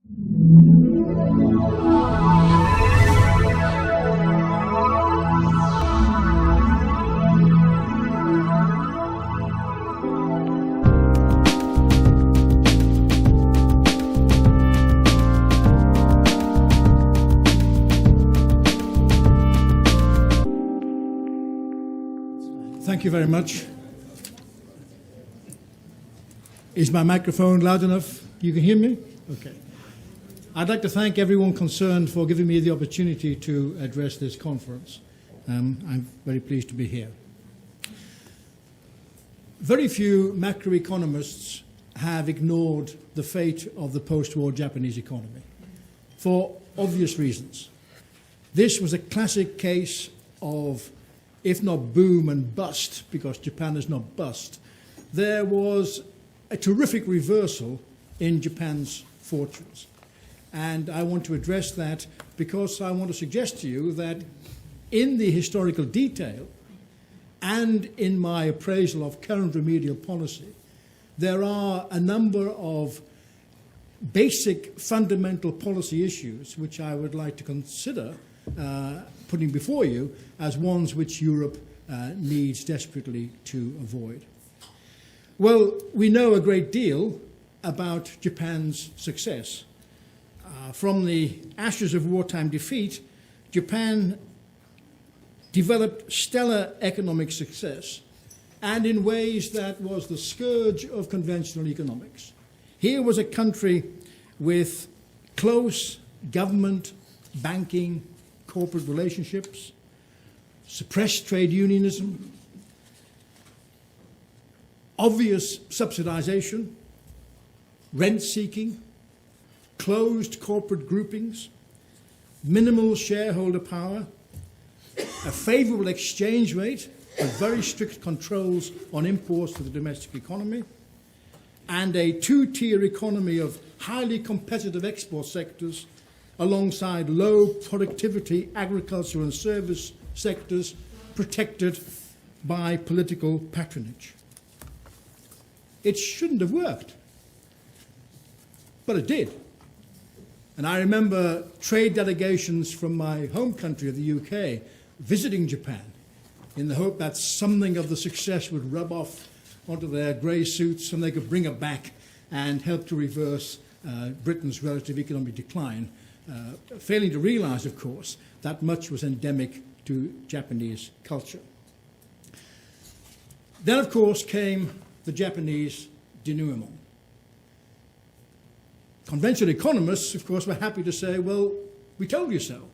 Thank you very much. Is my microphone loud enough? You can hear me? Okay. I'd like to thank everyone concerned for giving me the opportunity to address this conference. I'm very pleased to be here. Very few macroeconomists have ignored the fate of the post-war Japanese economy for obvious reasons. This was a classic case of, if not boom and bust, because Japan is not bust, there was a terrific reversal in Japan's fortunes. And I want to address that because I want to suggest to you that in the historical detail and in my appraisal of current remedial policy, there are a number of basic fundamental policy issues which I would like to consider putting before you as ones which Europe needs desperately to avoid. Well, we know a great deal about Japan's success. From the ashes of wartime defeat, Japan developed stellar economic success, and in ways that was the scourge of conventional economics. Here was a country with close government, banking, corporate relationships, suppressed trade unionism, obvious subsidization, rent-seeking, closed corporate groupings, minimal shareholder power, a favorable exchange rate with very strict controls on imports to the domestic economy, and a two-tier economy of highly competitive export sectors alongside low productivity agriculture and service sectors protected by political patronage. It shouldn't have worked, but it did. And I remember trade delegations from my home country of the UK visiting Japan in the hope that something of the success would rub off onto their grey suits and they could bring it back and help to reverse Britain's relative economic decline, failing to realize, of course, that much was endemic to Japanese culture. Then, of course, came the Japanese denouement. Conventional economists, of course, were happy to say, well, we told you so.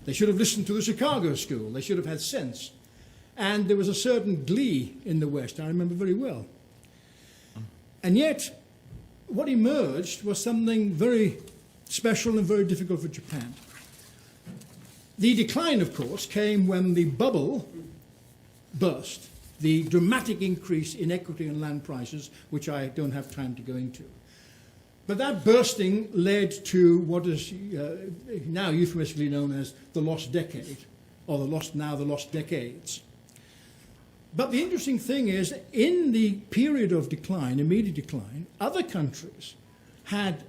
They should have listened to the Chicago School. They should have had sense. And there was a certain glee in the West, I remember very well. And yet, what emerged was something very special and very difficult for Japan. The decline, of course, came when the bubble burst, the dramatic increase in equity and land prices, which I don't have time to go into. But that bursting led to what is now euphemistically known as the lost decade, or the lost decades. But the interesting thing is, in the period of decline, immediate decline, other countries had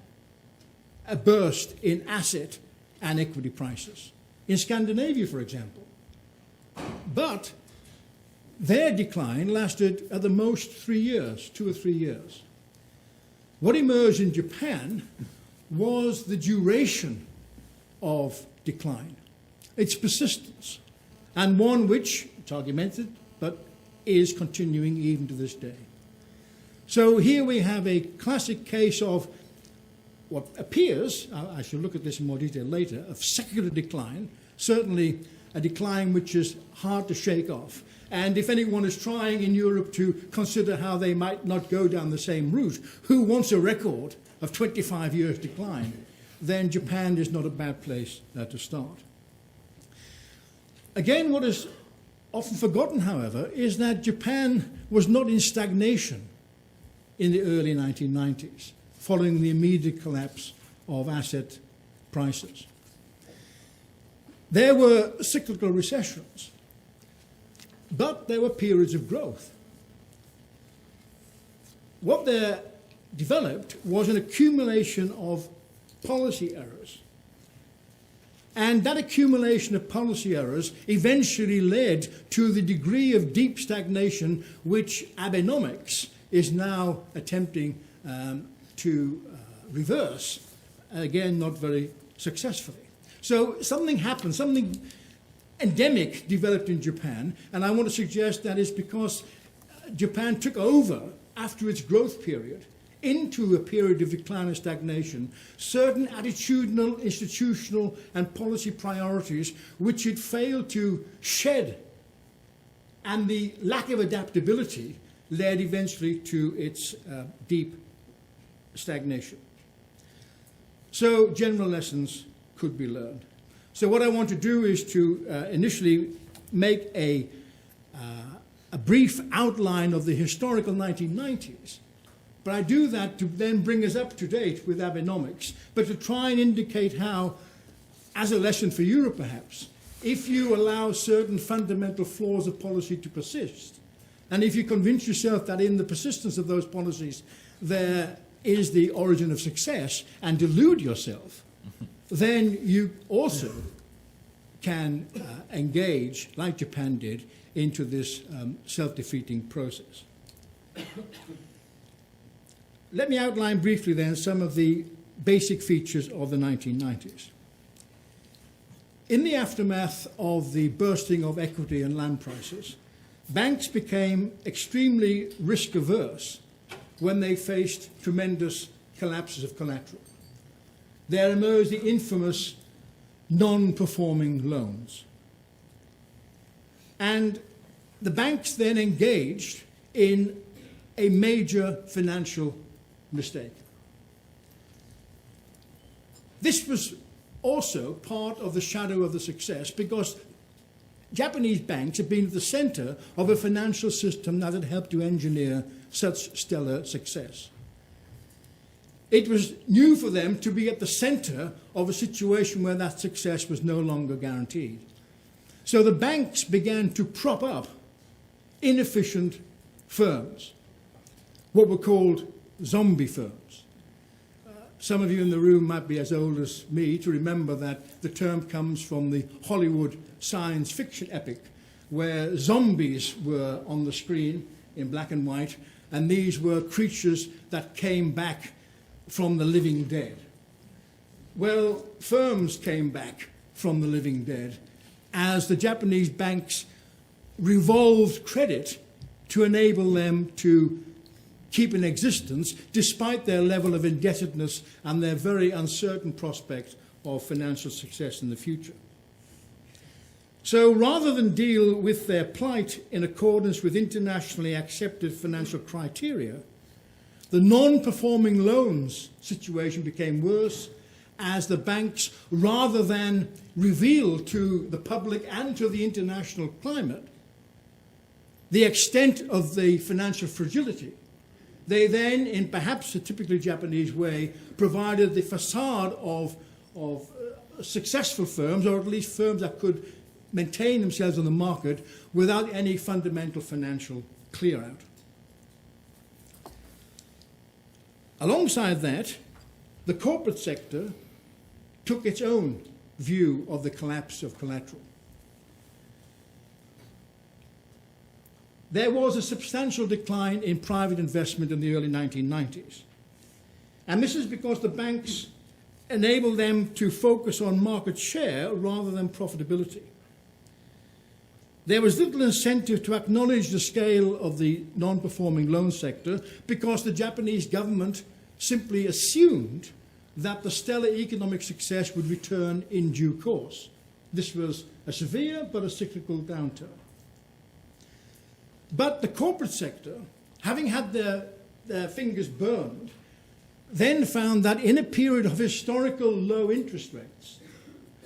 a burst in asset and equity prices. In Scandinavia, for example. But their decline lasted at the most 3 years, 2 or 3 years. What emerged in Japan was the duration of decline, its persistence, and one which, it's argumented, but is continuing even to this day. So here we have a classic case of what appears, I shall look at this in more detail later, of secular decline, certainly a decline which is hard to shake off. And if anyone is trying in Europe to consider how they might not go down the same route, who wants a record of 25 years decline, then Japan is not a bad place to start. Again, what is often forgotten, however, is that Japan was not in stagnation in the early 1990s, following the immediate collapse of asset prices. There were cyclical recessions, but there were periods of growth. What there developed was an accumulation of policy errors. And that accumulation of policy errors eventually led to the degree of deep stagnation which Abenomics is now attempting to reverse, again, not very successfully. So something happened, something endemic developed in Japan, and I want to suggest that is because Japan took over, after its growth period, into a period of decline and stagnation, certain attitudinal, institutional, and policy priorities which it failed to shed, and the lack of adaptability led eventually to its deep stagnation. So general lessons could be learned. So what I want to do is to initially make a brief outline of the historical 1990s. But I do that to then bring us up to date with Abenomics, but to try and indicate how, as a lesson for Europe perhaps, if you allow certain fundamental flaws of policy to persist, and if you convince yourself that in the persistence of those policies there is the origin of success, and delude yourself, then you also can engage, like Japan did, into this self-defeating process. Let me outline briefly then some of the basic features of the 1990s. In the aftermath of the bursting of equity and land prices, banks became extremely risk-averse when they faced tremendous collapses of collateral. There emerged the infamous non-performing loans. And the banks then engaged in a major financial mistake. This was also part of the shadow of the success because Japanese banks had been at the center of a financial system that had helped to engineer such stellar success. It was new for them to be at the center of a situation where that success was no longer guaranteed. So the banks began to prop up inefficient firms, what were called zombie firms. Some of you in the room might be as old as me to remember that the term comes from the Hollywood science fiction epic where zombies were on the screen in black and white, and these were creatures that came back from the living dead. Well, firms came back from the living dead as the Japanese banks revolved credit to enable them to keep in existence despite their level of indebtedness and their very uncertain prospect of financial success in the future. So rather than deal with their plight in accordance with internationally accepted financial criteria, the non-performing loans situation became worse as the banks, rather than reveal to the public and to the international climate the extent of the financial fragility, they then, in perhaps a typically Japanese way, provided the facade of successful firms, or at least firms that could maintain themselves on the market without any fundamental financial clear-out. Alongside that, the corporate sector took its own view of the collapse of collateral. There was a substantial decline in private investment in the early 1990s. And this is because the banks enabled them to focus on market share rather than profitability. There was little incentive to acknowledge the scale of the non-performing loan sector because the Japanese government simply assumed that the stellar economic success would return in due course. This was a severe but a cyclical downturn. But the corporate sector, having had their fingers burned, then found that in a period of historical low interest rates,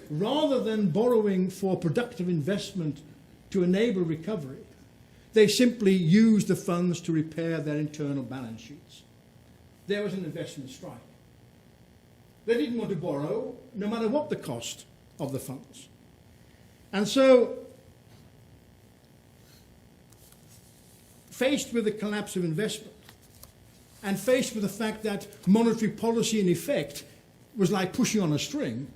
rather than borrowing for productive investment to enable recovery, they simply used the funds to repair their internal balance sheets. There was an investment strike. They didn't want to borrow, no matter what the cost of the funds. And so, faced with the collapse of investment and faced with the fact that monetary policy in effect was like pushing on a string,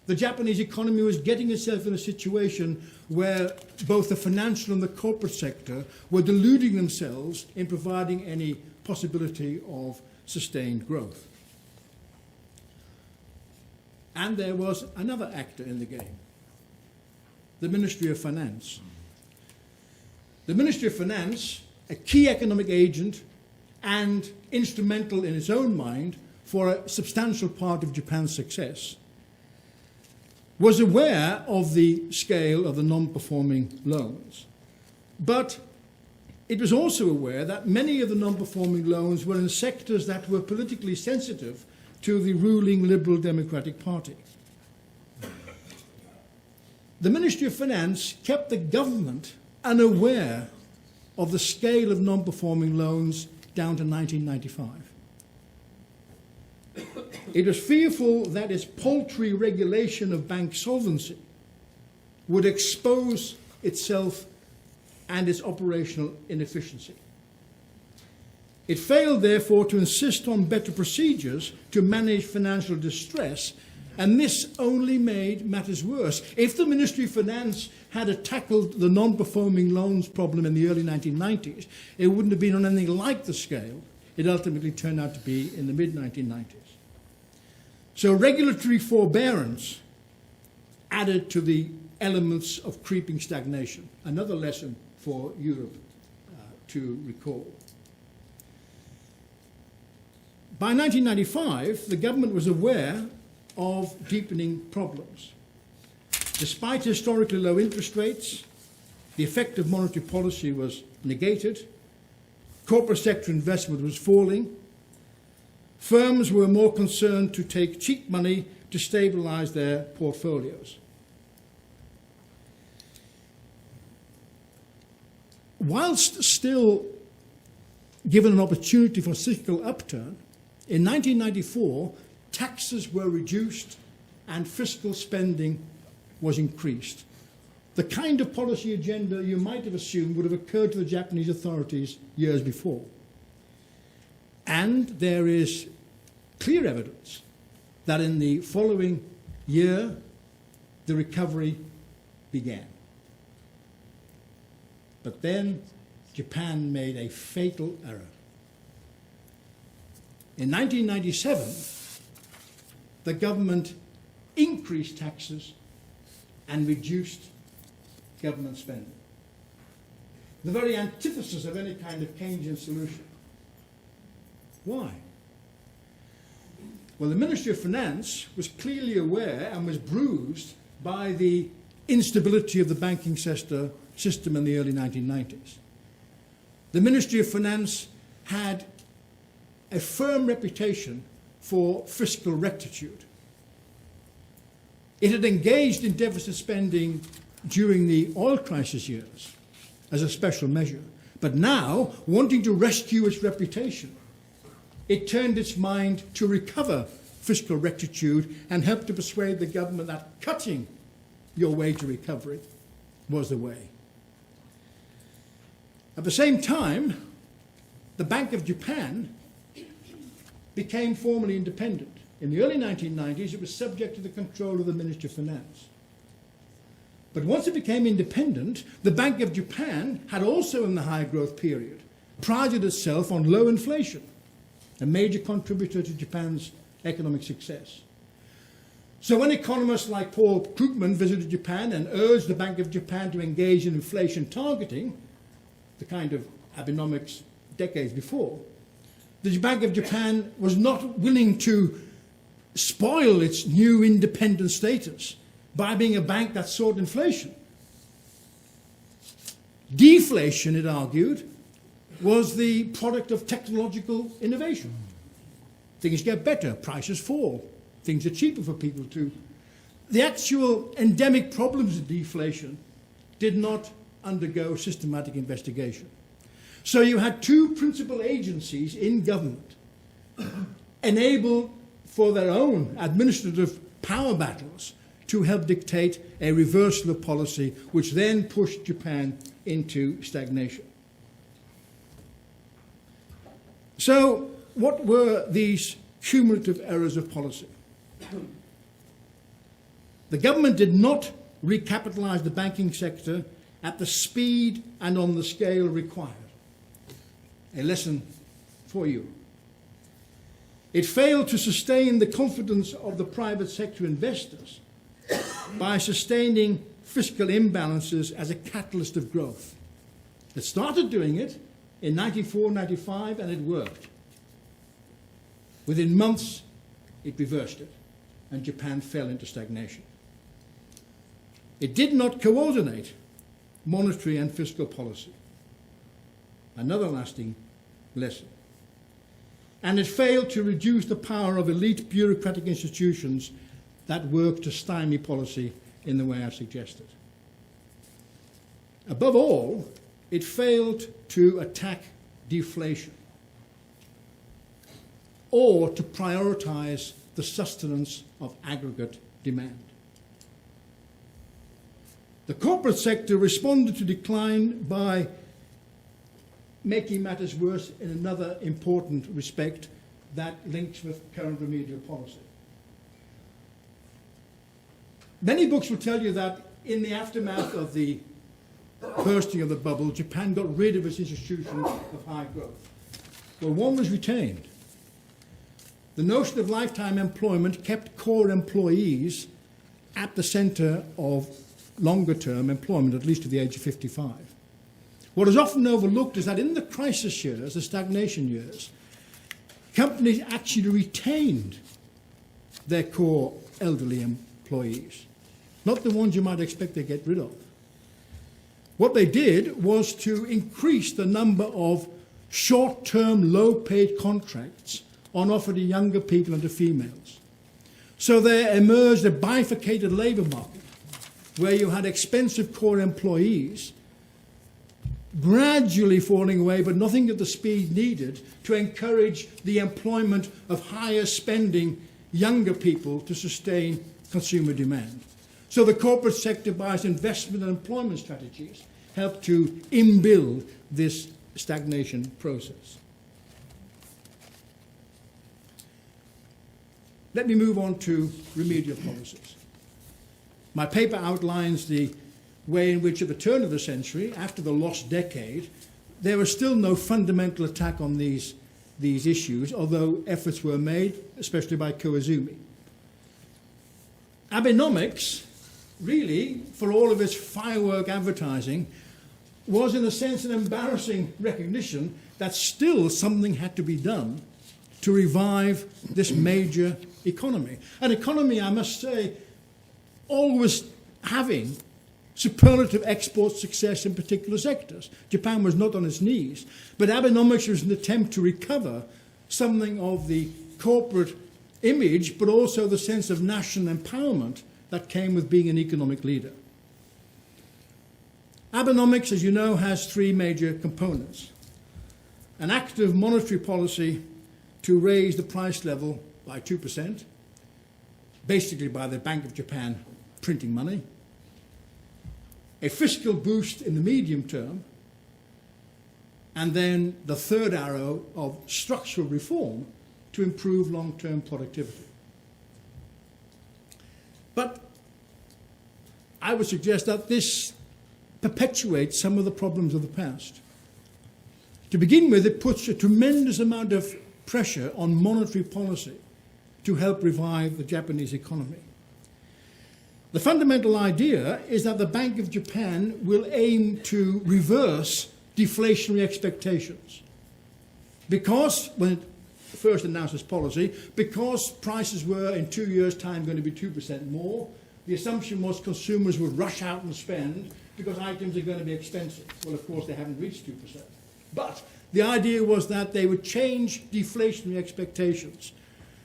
the Japanese economy was getting itself in a situation where both the financial and the corporate sector were deluding themselves in providing any possibility of sustained growth. And there was another actor in the game, the Ministry of Finance. The Ministry of Finance, a key economic agent and instrumental in its own mind for a substantial part of Japan's success, was aware of the scale of the non-performing loans. But it was also aware that many of the non-performing loans were in sectors that were politically sensitive to the ruling Liberal Democratic Party. The Ministry of Finance kept the government unaware of the scale of non-performing loans down to 1995. It was fearful that its paltry regulation of bank solvency would expose itself and its operational inefficiency. It failed, therefore, to insist on better procedures to manage financial distress, and this only made matters worse. If the Ministry of Finance had tackled the non-performing loans problem in the early 1990s, it wouldn't have been on anything like the scale it ultimately turned out to be in the mid-1990s. So regulatory forbearance added to the elements of creeping stagnation, another lesson for Europe to recall. By 1995, the government was aware of deepening problems. Despite historically low interest rates, the effect of monetary policy was negated, corporate sector investment was falling, firms were more concerned to take cheap money to stabilize their portfolios. Whilst still given an opportunity for cyclical upturn, in 1994, taxes were reduced and fiscal spending was increased. The kind of policy agenda you might have assumed would have occurred to the Japanese authorities years before. And there is clear evidence that in the following year, the recovery began. But then Japan made a fatal error. In 1997, the government increased taxes and reduced government spending. The very antithesis of any kind of Keynesian solution. Why? Well, the Ministry of Finance was clearly aware and was bruised by the instability of the banking system in the early 1990s. The Ministry of Finance had a firm reputation for fiscal rectitude. It had engaged in deficit spending during the oil crisis years as a special measure, but now, wanting to rescue its reputation, it turned its mind to recover fiscal rectitude and helped to persuade the government that cutting your way to recovery was the way. At the same time, the Bank of Japan became formally independent. In the early 1990s, it was subject to the control of the Ministry of Finance. But once it became independent, the Bank of Japan had also, in the high growth period, prided itself on low inflation, a major contributor to Japan's economic success. So when economists like Paul Krugman visited Japan and urged the Bank of Japan to engage in inflation targeting, the kind of Abenomics decades before, the Bank of Japan was not willing to spoil its new independent status by being a bank that sought inflation. Deflation, it argued, was the product of technological innovation. Things get better, prices fall, things are cheaper for people to. The actual endemic problems of deflation did not undergo systematic investigation. So you had two principal agencies in government enabled for their own administrative power battles to help dictate a reversal of policy, which then pushed Japan into stagnation. So what were these cumulative errors of policy? The government did not recapitalise the banking sector at the speed and on the scale required. A lesson for you. It failed to sustain the confidence of the private sector investors by sustaining fiscal imbalances as a catalyst of growth. It started doing it in 94, 95, and it worked. Within months, it reversed it, and Japan fell into stagnation. It did not coordinate monetary and fiscal policy. Another lasting lesson. And it failed to reduce the power of elite bureaucratic institutions that work to stymie policy in the way I've suggested. Above all, it failed to attack deflation or to prioritize the sustenance of aggregate demand. The corporate sector responded to decline by making matters worse in another important respect that links with current remedial policy. Many books will tell you that in the aftermath of the bursting of the bubble, Japan got rid of its institution of high growth. Well, one was retained. The notion of lifetime employment kept core employees at the center of longer-term employment, at least to the age of 55. What is often overlooked is that in the crisis years, the stagnation years, companies actually retained their core elderly employees, not the ones you might expect to get rid of. What they did was to increase the number of short-term, low-paid contracts on offer to younger people and to females. So there emerged a bifurcated labour market where you had expensive core employees gradually falling away, but nothing at the speed needed to encourage the employment of higher spending younger people to sustain consumer demand. So the corporate sector, by its investment and employment strategies, helped to inbuild this stagnation process. Let me move on to remedial policies. My paper outlines the way in which at the turn of the century, after the lost decade, there was still no fundamental attack on these issues, although efforts were made, especially by Koizumi. Abenomics, really, for all of its firework advertising, was in a sense an embarrassing recognition that still something had to be done to revive this major economy. An economy, I must say, always having superlative export success in particular sectors. Japan was not on its knees, but Abenomics was an attempt to recover something of the corporate image, but also the sense of national empowerment that came with being an economic leader. Abenomics, as you know, has three major components. An active monetary policy to raise the price level by 2%, basically by the Bank of Japan printing money. A fiscal boost in the medium term, and then the third arrow of structural reform to improve long-term productivity. But I would suggest that this perpetuates some of the problems of the past. To begin with, it puts a tremendous amount of pressure on monetary policy to help revive the Japanese economy. The fundamental idea is that the Bank of Japan will aim to reverse deflationary expectations. Because, when it first announced its policy, because prices were in 2 years' time going to be 2% more, the assumption was consumers would rush out and spend because items are going to be expensive. Well, of course, they haven't reached 2%. But the idea was that they would change deflationary expectations.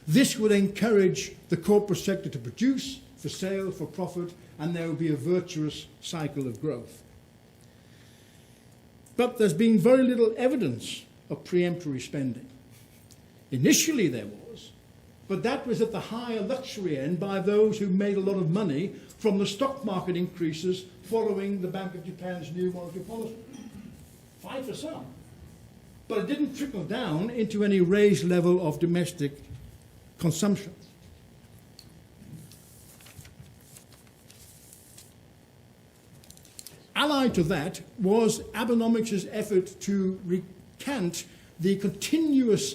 This would encourage the corporate sector to produce, for sale, for profit, and there will be a virtuous cycle of growth. But there's been very little evidence of preemptory spending. Initially there was, but that was at the higher luxury end by those who made a lot of money from the stock market increases following the Bank of Japan's new monetary policy. Fine for some. but it didn't trickle down into any raised level of domestic consumption. Allied to that was Abenomics' effort to recant the continuous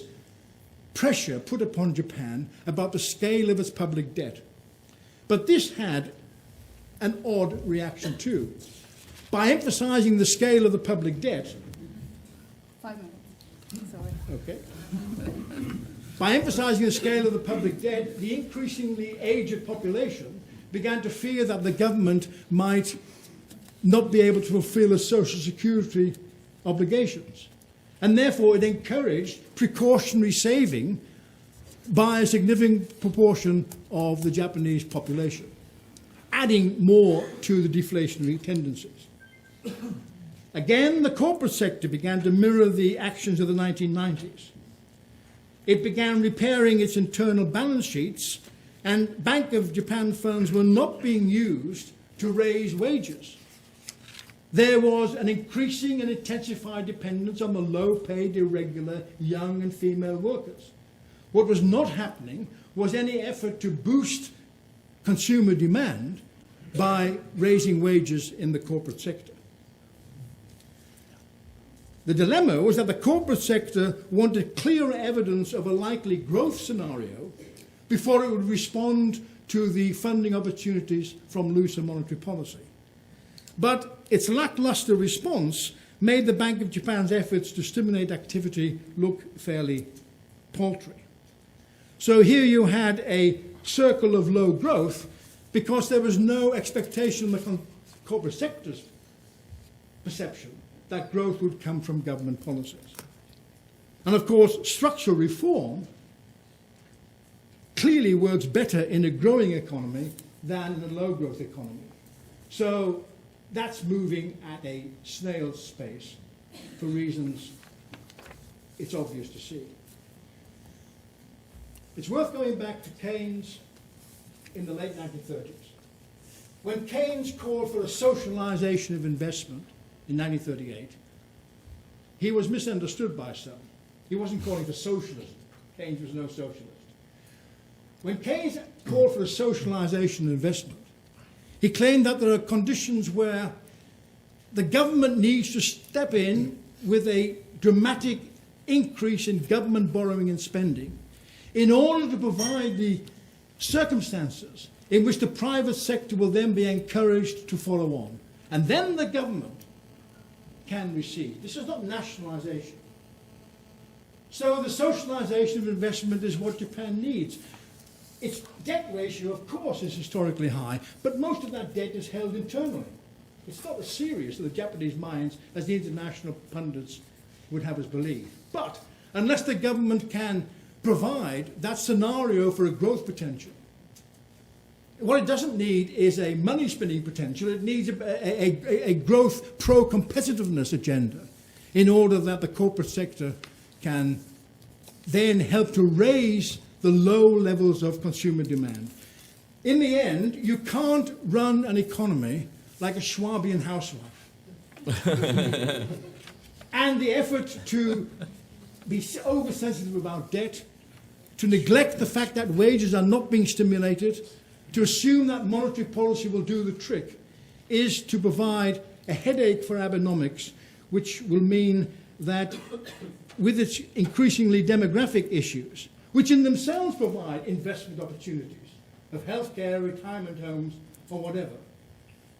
pressure put upon Japan about the scale of its public debt. But this had an odd reaction too. By emphasizing the scale of the public debt, 5 minutes. Sorry. okay. By emphasizing the scale of the public debt, the increasingly aged population began to fear that the government might not be able to fulfill its social security obligations. And therefore it encouraged precautionary saving by a significant proportion of the Japanese population, adding more to the deflationary tendencies. Again, the corporate sector began to mirror the actions of the 1990s. It began repairing its internal balance sheets, and Bank of Japan funds were not being used to raise wages. There was an increasing and intensified dependence on the low-paid, irregular, young and female workers. What was not happening was any effort to boost consumer demand by raising wages in the corporate sector. The dilemma was that the corporate sector wanted clearer evidence of a likely growth scenario before it would respond to the funding opportunities from looser monetary policy. But its lackluster response made the Bank of Japan's efforts to stimulate activity look fairly paltry. So here you had a circle of low growth because there was no expectation in the corporate sector's perception that growth would come from government policies. And of course, structural reform clearly works better in a growing economy than in a low-growth economy. So that's moving at a snail's pace for reasons it's obvious to see. It's worth going back to Keynes in the late 1930s. When Keynes called for a socialization of investment in 1938, he was misunderstood by some. He wasn't calling for socialism. Keynes was no socialist. When Keynes called for a socialization of investment, he claimed that there are conditions where the government needs to step in with a dramatic increase in government borrowing and spending in order to provide the circumstances in which the private sector will then be encouraged to follow on. And then the government can recede. This is not nationalization. So the socialization of investment is what Japan needs. Its debt ratio, of course, is historically high, but most of that debt is held internally. It's not as serious to the Japanese minds as the international pundits would have us believe. But unless the government can provide that scenario for a growth potential, what it doesn't need is a money-spinning potential. It needs a growth pro-competitiveness agenda in order that the corporate sector can then help to raise the low levels of consumer demand. In the end, you can't run an economy like a Schwabian housewife. And the effort to be oversensitive about debt, to neglect the fact that wages are not being stimulated, to assume that monetary policy will do the trick, is to provide a headache for Abenomics, which will mean that with its increasingly demographic issues, which in themselves provide investment opportunities of healthcare, retirement homes, or whatever,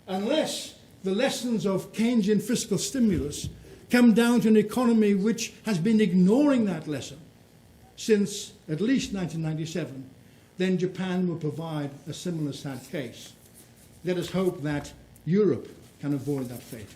unless the lessons of Keynesian fiscal stimulus come down to an economy which has been ignoring that lesson since at least 1997, then Japan will provide a similar sad case. Let us hope that Europe can avoid that fate.